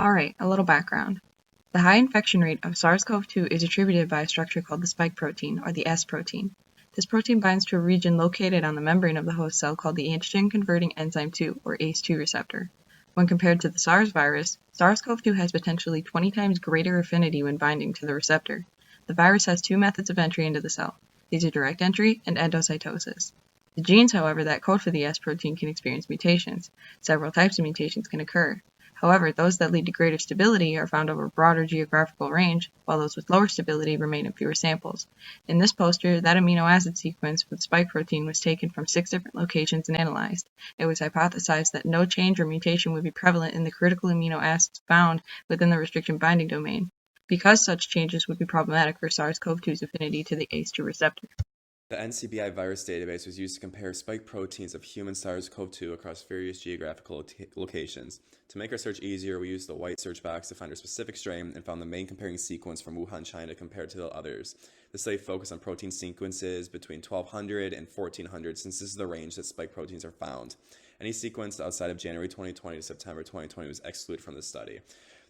Alright, a little background. The high infection rate of SARS CoV-2 is attributed by a structure called the spike protein, or the S protein. This protein binds to a region located on the membrane of the host cell called the antigen-converting enzyme 2, or ACE2 receptor. When compared to the SARS virus, SARS-CoV-2 has potentially 20 times greater affinity when binding to the receptor. The virus has two methods of entry into the cell. These are direct entry and endocytosis. The genes, however, that code for the S protein can experience mutations. Several types of mutations can occur. However, those that lead to greater stability are found over a broader geographical range, while those with lower stability remain in fewer samples. In this poster, that amino acid sequence for the spike protein was taken from 6 different locations and analyzed. It was hypothesized that no change or mutation would be prevalent in the critical amino acids found within the restriction binding domain, because such changes would be problematic for SARS-CoV-2's affinity to the ACE2 receptor. The NCBI virus database was used to compare spike proteins of human SARS-CoV-2 across various geographical locations. To make our search easier, we used the white search box to find our specific strain and found the main comparing sequence from Wuhan, China compared to the others. The study focused on protein sequences between 1200 and 1400 since this is the range that spike proteins are found. Any sequence outside of January 2020 to September 2020 was excluded from the study.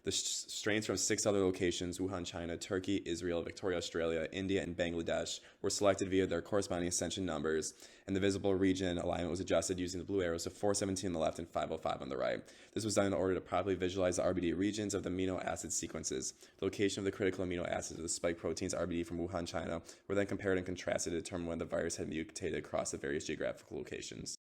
The strains from 6 other locations, Wuhan, China, Turkey, Israel, Victoria, Australia, India, and Bangladesh, were selected via their corresponding ascension numbers, and the visible region alignment was adjusted using the blue arrows of 417 on the left and 505 on the right. This was done in order to properly visualize the RBD regions of the amino acid sequences. The location of the critical amino acids of the spike proteins RBD from Wuhan, China, were then compared and contrasted to determine when the virus had mutated across the various geographical locations.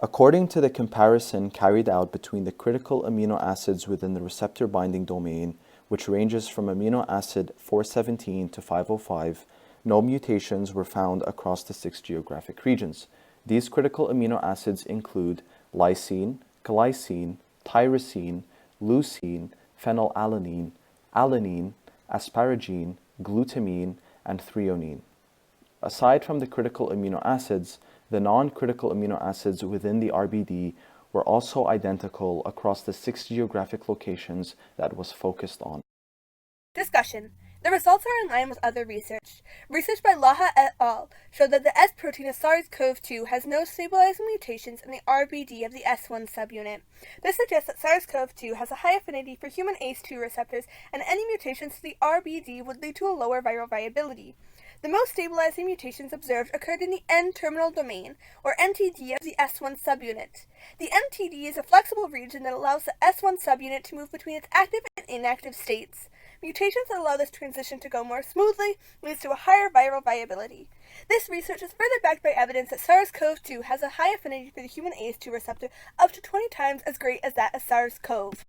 According to the comparison carried out between the critical amino acids within the receptor binding domain, which ranges from amino acid 417 to 505, no mutations were found across the 6 geographic regions. These critical amino acids include lysine, glycine, tyrosine, leucine, phenylalanine, alanine, asparagine, glutamine, and threonine. Aside from the critical amino acids, the non-critical amino acids within the RBD were also identical across the 6 geographic locations that was focused on. Discussion. The results are in line with other research. Research by Laha et al. Showed that the S protein of SARS-CoV-2 has no stabilizing mutations in the RBD of the S1 subunit. This suggests that SARS-CoV-2 has a high affinity for human ACE2 receptors, and any mutations to the RBD would lead to a lower viral viability. The most stabilizing mutations observed occurred in the N-terminal domain, or NTD, of the S1 subunit. The NTD is a flexible region that allows the S1 subunit to move between its active and inactive states. Mutations that allow this transition to go more smoothly leads to a higher viral viability. This research is further backed by evidence that SARS-CoV-2 has a high affinity for the human ACE2 receptor, up to 20 times as great as that of SARS-CoV.